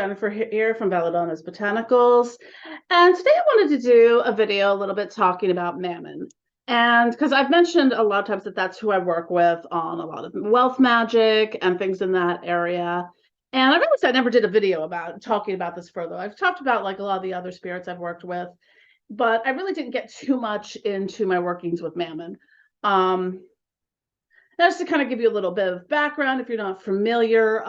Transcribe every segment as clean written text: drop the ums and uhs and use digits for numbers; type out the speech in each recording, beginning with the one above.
Jennifer here from Belladonna's Botanicals, and today I wanted to do a video a little bit talking about Mammon. And because I've mentioned a lot of times that that's who I work with on a lot of wealth magic and things in that area. And I realized I never did a video about talking about this further. I've talked about like a lot of the other spirits I've worked with, but I really didn't get too much into my workings with Mammon. Just to kind of give you a little bit of background, if you're not familiar,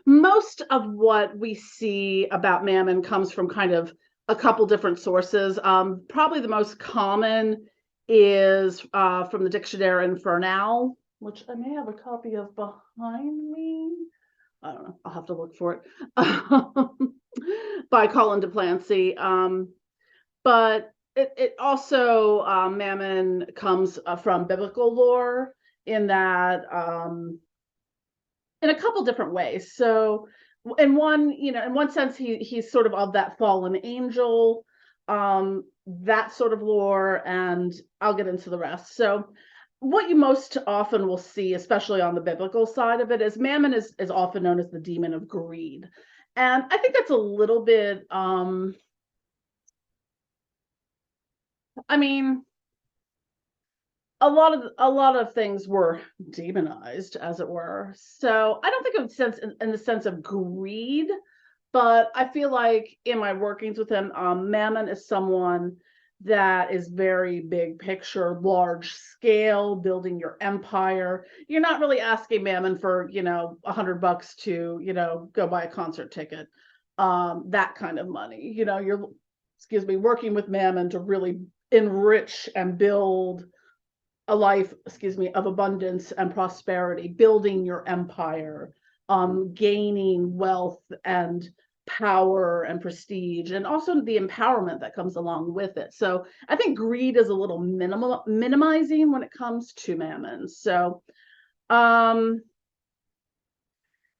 most of what we see about Mammon comes from kind of a couple different sources. Probably the most common is from the Dictionary Infernal, which I may have a copy of behind me. I don't know. I'll have to look for it. By Colin Duplancy. But it also, Mammon comes from biblical lore, in that in a couple different ways. So in one sense he's sort of that fallen angel, that sort of lore, and I'll get into the rest. So what you most often will see, especially on the biblical side of it, is Mammon is often known as the demon of greed. And I think that's a little bit I mean, a lot of things were demonized, as it were. So I don't think of sense in the sense of greed, but I feel like in my workings with him, Mammon is someone that is very big picture, large scale, building your empire. You're not really asking Mammon for, $100 to, go buy a concert ticket, that kind of money. You're, working with Mammon to really enrich and build a life, of abundance and prosperity, building your empire, gaining wealth and power and prestige, and also the empowerment that comes along with it. So I think greed is a little minimizing when it comes to Mammon. So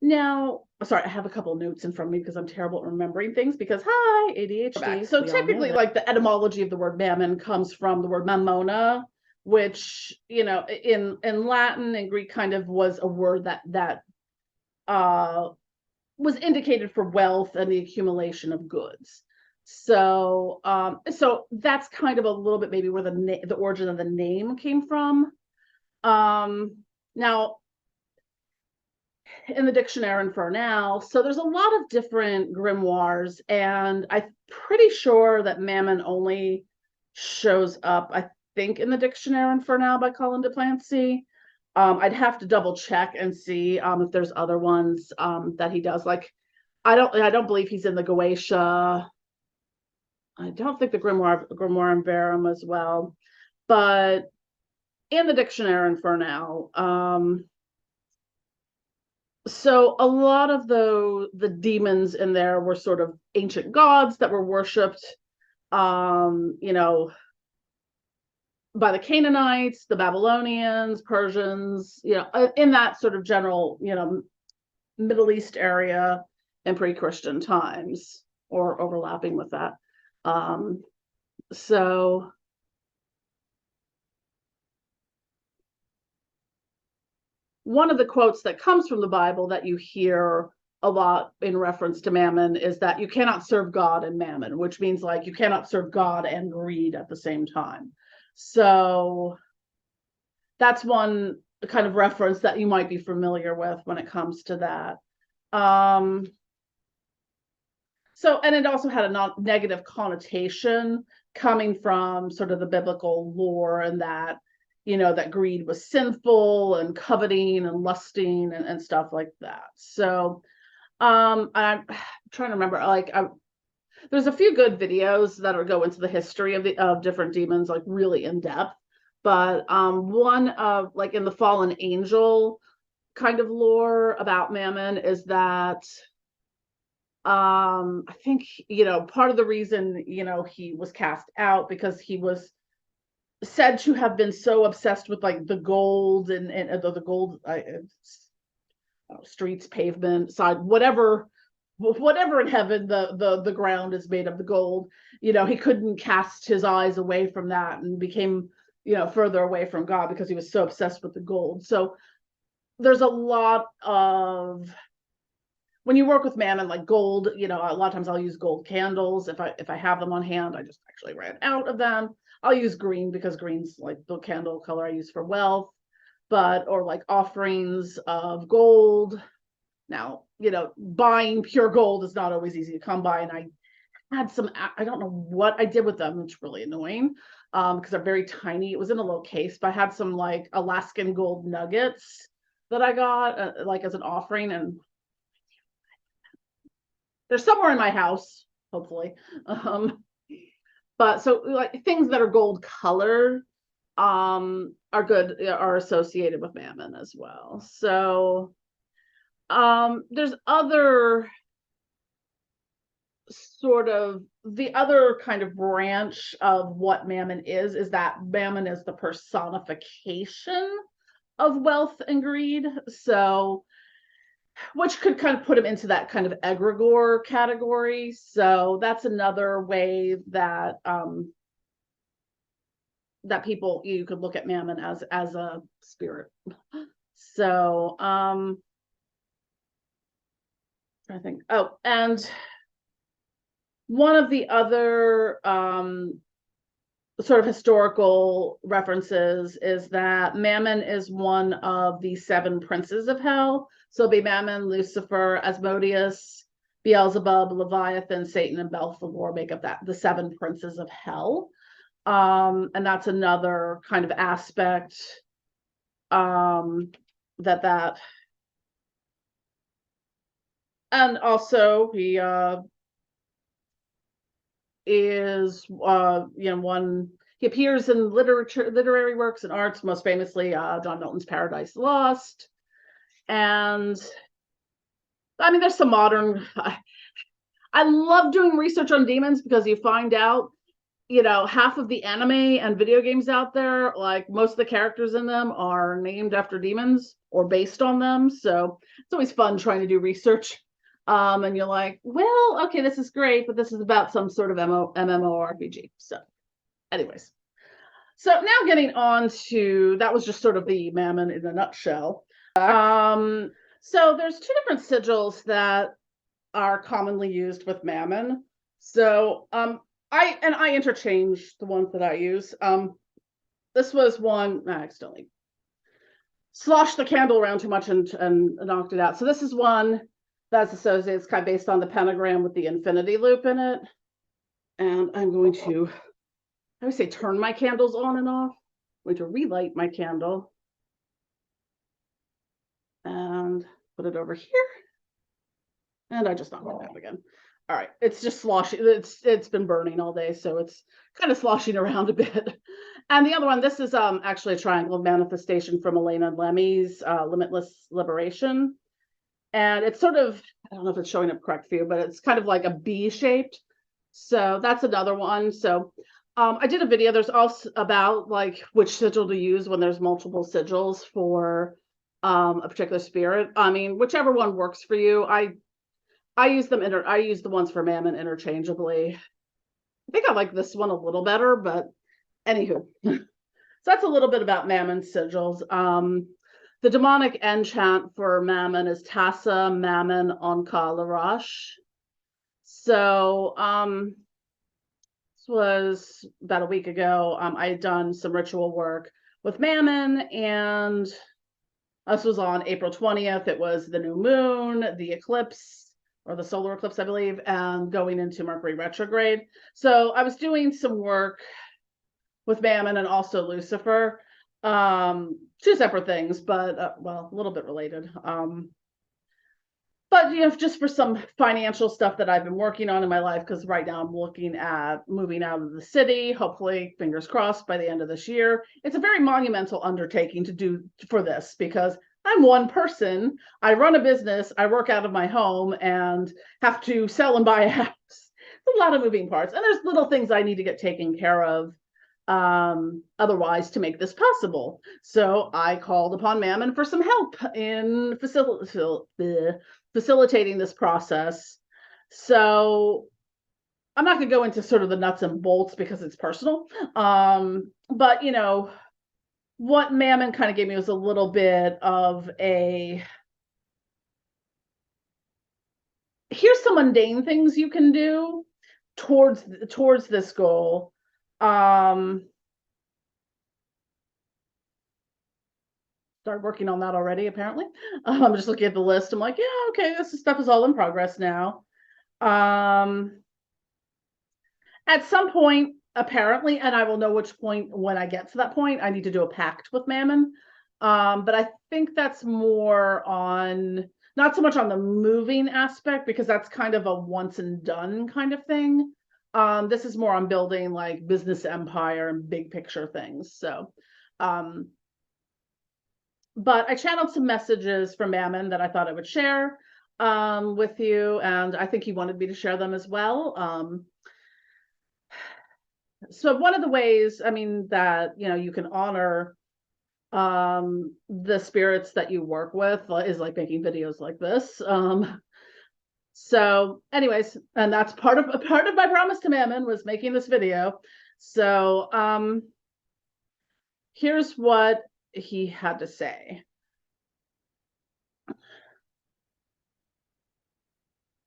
now, sorry, I have a couple of notes in front of me because I'm terrible at remembering things because, hi, ADHD. So typically, like the etymology of the word Mammon comes from the word Mammona, which, in Latin and Greek kind of was a word that was indicated for wealth and the accumulation of goods. So so that's kind of a little bit maybe where the origin of the name came from. Now, in the Dictionary Infernal, so there's a lot of different grimoires, and I'm pretty sure that Mammon only shows up, I think, in the Dictionary Infernal by Colin Duplancy. I'd have to double check and see if there's other ones that he does. Like, I don't believe he's in the Goetia. I don't think the Grimoire Verum as well, but in the Dictionary Infernal. So a lot of the demons in there were sort of ancient gods that were worshipped, by the Canaanites, the Babylonians, Persians, in that sort of general, Middle East area in pre-Christian times, or overlapping with that. So one of the quotes that comes from the Bible that you hear a lot in reference to Mammon is that you cannot serve God and Mammon, which means like you cannot serve God and greed at the same time. So that's one kind of reference that you might be familiar with when it comes to that. So, and it also had a negative connotation coming from sort of the biblical lore, and that, that greed was sinful, and coveting and lusting and stuff like that. So I'm trying to remember, like, there's a few good videos that go into the history of different demons, like really in depth. But one of, like, in the fallen angel kind of lore about Mammon is that I think, part of the reason, he was cast out because he was said to have been so obsessed with like the gold and the gold streets, pavement, side, whatever in heaven, the ground is made of the gold. He couldn't cast his eyes away from that, and became, further away from God because he was so obsessed with the gold. So there's a lot of when you work with Mammon, like gold, a lot of times I'll use gold candles. If I have them on hand, I just actually ran out of them. I'll use green because green's like the candle color I use for wealth, or like offerings of gold. Now, buying pure gold is not always easy to come by. And I had some, I don't know what I did with them. It's really annoying because they're very tiny. It was in a little case, but I had some like Alaskan gold nuggets that I got like as an offering, and they're somewhere in my house, hopefully. But so like things that are gold colored are good, are associated with Mammon as well. So there's other sort of the other kind of branch of what Mammon is that Mammon is the personification of wealth and greed. So which could kind of put him into that kind of egregore category. So that's another way that that people, you could look at Mammon as a spirit. So I think, and one of the other sort of historical references is that Mammon is one of the 7 princes of hell. So be Mammon, Lucifer, Asmodeus, Beelzebub, Leviathan, Satan, and Belphegor make up the 7 princes of hell. And that's another kind of aspect that and also he is one, he appears in literary works and arts, most famously John Milton's Paradise Lost. And I mean, there's some modern, I love doing research on demons because you find out, half of the anime and video games out there, like most of the characters in them are named after demons or based on them. So it's always fun trying to do research. And you're like, well, okay, this is great, but this is about some sort of MMORPG. So anyways, so now getting on to, that was just sort of the Mammon in a nutshell. So there's 2 different sigils that are commonly used with Mammon. So I interchange the ones that I use. This was one, I accidentally sloshed the candle around too much and knocked it out. So this is one that's associated, it's kind of based on the pentagram with the infinity loop in it. And I'm going to, I would say, turn my candles on and off. I'm going to relight my candle and put it over here. And I just knocked it out again. All right, it's just sloshy. It's been burning all day, so it's kind of sloshing around a bit. And the other one, this is actually a triangle manifestation from Elena Lemmy's Limitless Liberation. And it's sort of, I don't know if it's showing up correct for you, but it's kind of like a B shaped. So that's another one. So I did a video, there's also about like which sigil to use when there's multiple sigils for a particular spirit. I mean, whichever one works for you. I use them I use the ones for Mammon interchangeably. I think I like this one a little better, but anywho. So that's a little bit about Mammon sigils. The demonic enchant for Mammon is Tassa Mammon Onka Larash. So this was about a week ago. I had done some ritual work with Mammon, and this was on April 20th. It was the new moon, the eclipse, or the solar eclipse, I believe, and going into Mercury retrograde. So I was doing some work with Mammon and also Lucifer. 2 separate things, but well, a little bit related. But just for some financial stuff that I've been working on in my life, because right now I'm looking at moving out of the city, hopefully, fingers crossed, by the end of this year. It's a very monumental undertaking to do for this, because I'm one person, I run a business, I work out of my home, and have to sell and buy a house. It's a lot of moving parts, and there's little things I need to get taken care of otherwise to make this possible. So I called upon Mammon for some help in facilitating this process. So I'm not going to go into sort of the nuts and bolts because it's personal. But what Mammon kind of gave me was a little bit of a here's some mundane things you can do towards this goal. Started working on that already, apparently. I'm just looking at the list. I'm like, yeah, okay, this stuff is all in progress now. At some point, apparently, and I will know which point when I get to that point, I need to do a pact with Mammon. But I think that's more on, not so much on the moving aspect, because that's kind of a once and done kind of thing. This is more on building like business empire and big picture things. So, but I channeled some messages from Mammon that I thought I would share with you, and I think he wanted me to share them as well. So one of the ways, I mean, that you can honor the spirits that you work with is like making videos like this. So anyways, and that's part of my promise to Mammon was making this video. So here's what he had to say.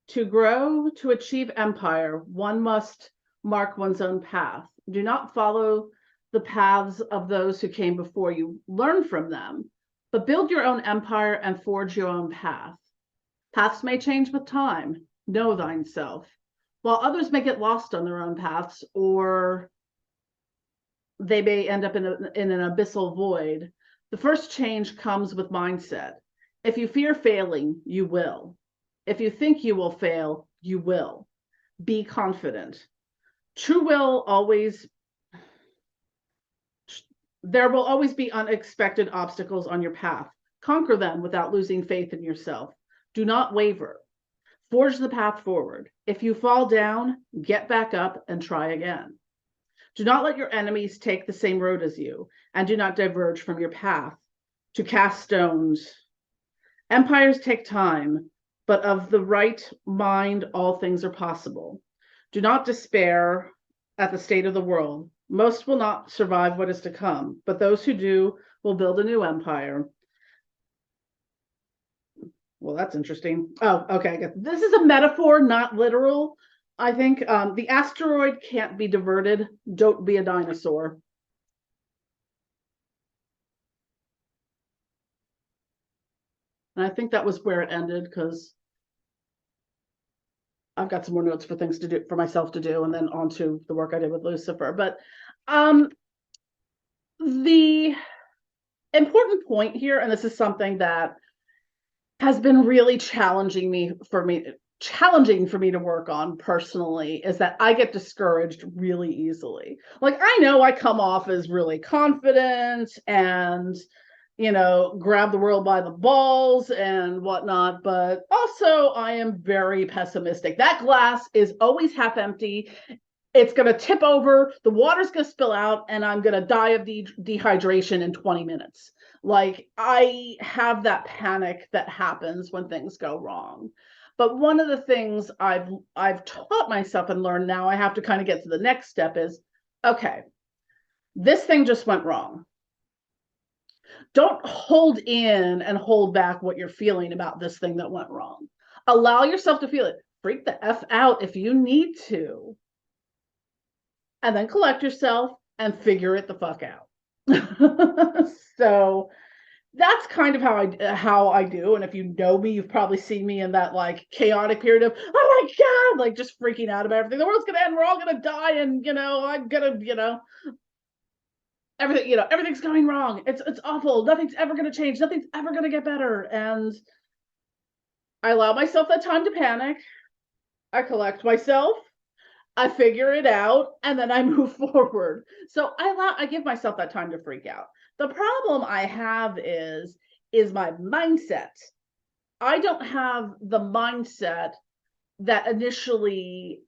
To grow, to achieve empire, one must mark one's own path. Do not follow the paths of those who came before you. Learn from them, but build your own empire and forge your own path. Paths may change with time. Know thyself. While others may get lost on their own paths, or they may end up in an abyssal void, the first change comes with mindset. If you fear failing, you will. If you think you will fail, you will. Be confident. There will always be unexpected obstacles on your path. Conquer them without losing faith in yourself. Do not waver. Forge the path forward. If you fall down, get back up and try again. Do not let your enemies take the same road as you, and do not diverge from your path to cast stones. Empires take time, but of the right mind, all things are possible. Do not despair at the state of the world. Most will not survive what is to come, but those who do will build a new empire. Well, that's interesting. Oh, okay. I guess this is a metaphor, not literal. I think the asteroid can't be diverted. Don't be a dinosaur. And I think that was where it ended, because I've got some more notes for things to do for myself to do, and then on to the work I did with Lucifer. But the important point here, and this is something that has been really challenging for me to work on personally, is that I get discouraged really easily. Like, I know I come off as really confident and grab the world by the balls and whatnot, but also I am very pessimistic. That glass is always half empty. It's going to tip over, the water's going to spill out, and I'm going to die of dehydration in 20 minutes. Like, I have that panic that happens when things go wrong. But one of the things I've taught myself and learned now, I have to kind of get to the next step, is, okay, this thing just went wrong. Don't hold in and hold back what you're feeling about this thing that went wrong. Allow yourself to feel it. Freak the F out if you need to. And then collect yourself and figure it the fuck out. So that's kind of how I do. And if you know me, you've probably seen me in that like chaotic period of, oh my God, like just freaking out about everything. The world's going to end. We're all going to die. And, I'm going to, everything, everything's going wrong. It's awful. Nothing's ever going to change. Nothing's ever going to get better. And I allow myself that time to panic. I collect myself. I figure it out, and then I move forward. So I give myself that time to freak out. The problem I have is my mindset. I don't have the mindset that initially,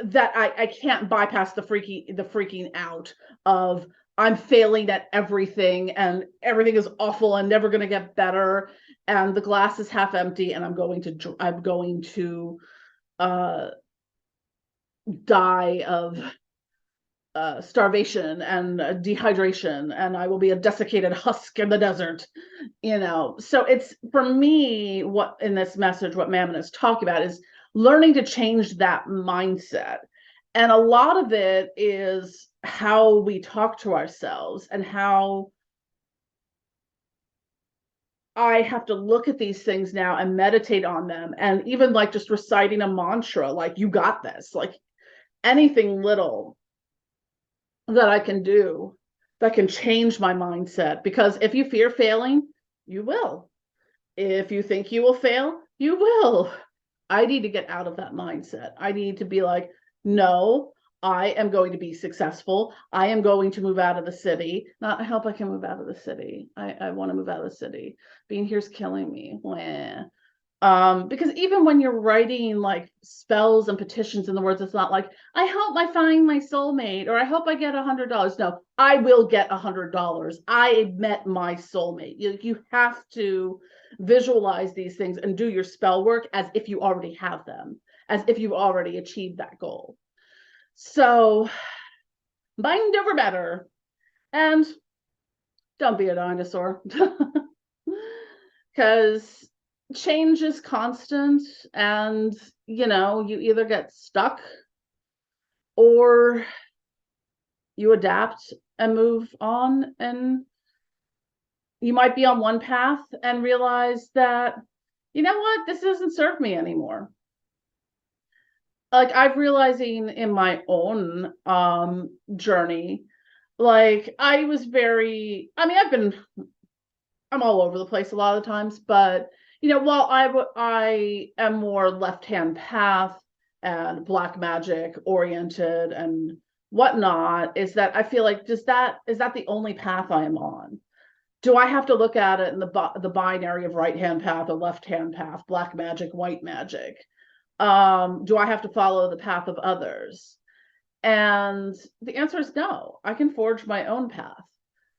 that I can't bypass the freaking out of, I'm failing at everything and everything is awful and never going to get better and the glass is half empty and I'm going to die of starvation and dehydration, and I will be a desiccated husk in the desert, So it's, for me, what in this message, what Mammon is talking about is learning to change that mindset. And a lot of it is how we talk to ourselves and how I have to look at these things now and meditate on them. And even like just reciting a mantra, like, you got this, like anything little that I can do that can change my mindset. Because if you fear failing, you will. If you think you will fail, you will. I need to get out of that mindset. I need to be like, no, I am going to be successful. I am going to move out of the city. Not, I hope I can move out of the city. I want to move out of the city. Being here's killing me. Because even when you're writing like spells and petitions in the words, it's not like, I hope I find my soulmate, or I hope I get $100. No, I will get $100. I met my soulmate. You have to visualize these things and do your spell work as if you already have them, as if you've already achieved that goal. So mind over matter, and don't be a dinosaur. Because change is constant, and you either get stuck or you adapt and move on. And you might be on one path and realize that, you know what, this doesn't serve me anymore. Like, I'm realizing in my own journey, like, I was I'm all over the place a lot of the times, but while I am more left-hand path and black magic oriented and whatnot, is that I feel like, is that the only path I am on? Do I have to look at it in the binary of right-hand path or left-hand path, black magic, white magic? Do I have to follow the path of others? And the answer is no. I can forge my own path.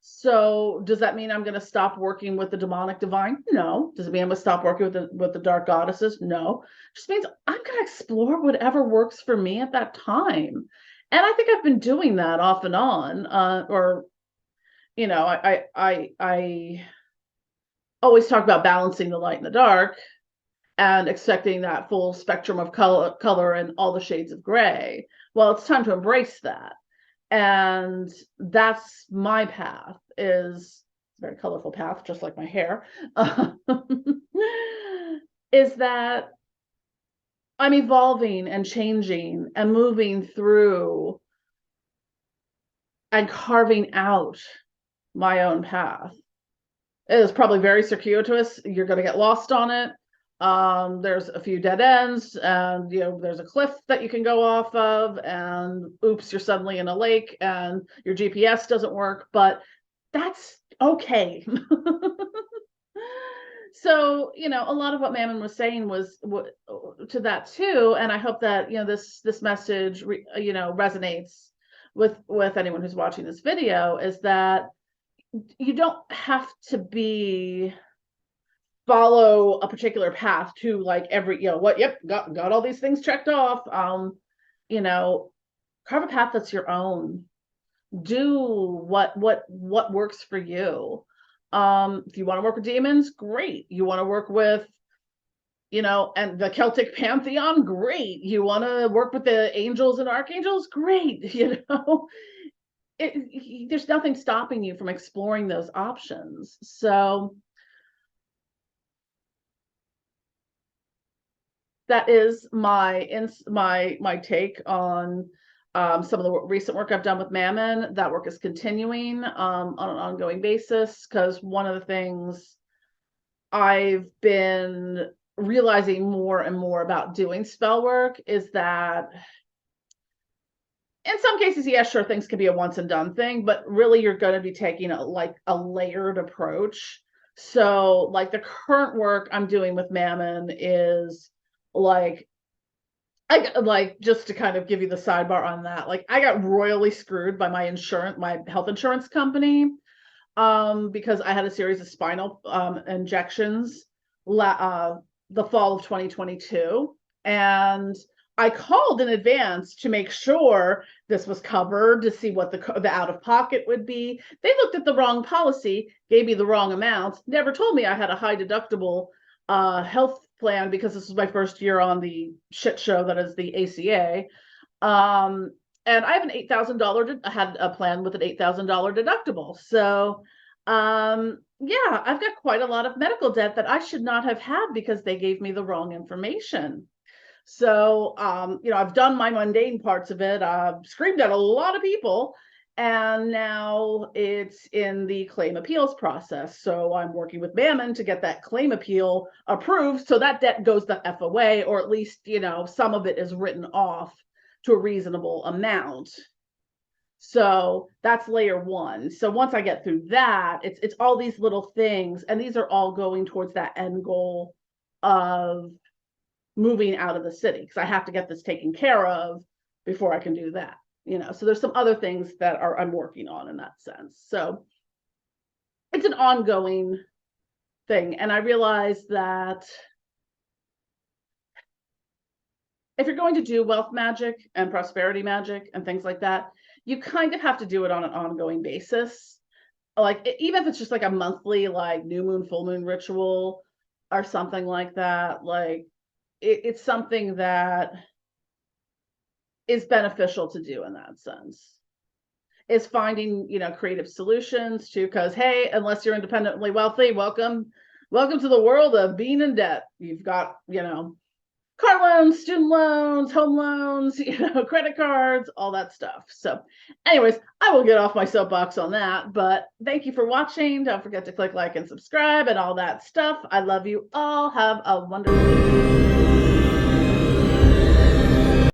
So does that mean I'm going to stop working with the demonic divine? No. Does it mean I'm going to stop working with the dark goddesses? No. It just means I'm going to explore whatever works for me at that time. And I think I've been doing that off and on. I always talk about balancing the light and the dark and expecting that full spectrum of color and all the shades of gray. Well, it's time to embrace that. And that's my path, is a very colorful path, just like my hair, is that I'm evolving and changing and moving through and carving out my own path. It is probably very circuitous. You're going to get lost on it. There's a few dead ends, and there's a cliff that you can go off of, and oops, you're suddenly in a lake and your GPS doesn't work, but that's okay. So a lot of what Mammon was saying was to that too, and I hope that this message resonates with anyone who's watching this video, is that you don't have to follow a particular path to like every got all these things checked off. Carve a path that's your own. Do what works for you. If you want to work with demons, great. You want to work with and the Celtic pantheon, great. You want to work with the angels and archangels, great. There's nothing stopping you from exploring those options. So that is my take on some of the recent work I've done with Mammon. That work is continuing on an ongoing basis, because one of the things I've been realizing more and more about doing spell work is that in some cases, yeah, sure, things can be a once and done thing, but really you're going to be taking a layered approach. So like the current work I'm doing with Mammon is just to kind of give you the sidebar on that, I got royally screwed by my health insurance company, because I had a series of spinal injections the fall of 2022, and I called in advance to make sure this was covered, to see what the out of pocket would be. They looked at the wrong policy, gave me the wrong amounts, never told me I had a high deductible health plan, because this was my first year on the shit show that is the ACA. And I have an $8,000, I had a plan with an $8,000 deductible. So, yeah, I've got quite a lot of medical debt that I should not have had because they gave me the wrong information. So, I've done my mundane parts of it. I've screamed at a lot of people, and now it's in the claim appeals process. So I'm working with Mammon to get that claim appeal approved, so that debt goes the F away, or at least, some of it is written off to a reasonable amount. So that's layer one. So once I get through that, it's all these little things, and these are all going towards that end goal of moving out of the city, because I have to get this taken care of before I can do that. So there's some other things that I'm working on in that sense. So it's an ongoing thing. And I realize that if you're going to do wealth magic and prosperity magic and things like that, you kind of have to do it on an ongoing basis. Like, even if it's just like a monthly, like new moon, full moon ritual or something like that, like it's something that is beneficial to do in that sense. Is finding, creative solutions to, because, hey, unless you're independently wealthy, welcome to the world of being in debt. You've got, car loans, student loans, home loans, credit cards, all that stuff. So anyways, I will get off my soapbox on that, but thank you for watching. Don't forget to click like and subscribe and all that stuff. I love you all. Have a wonderful day.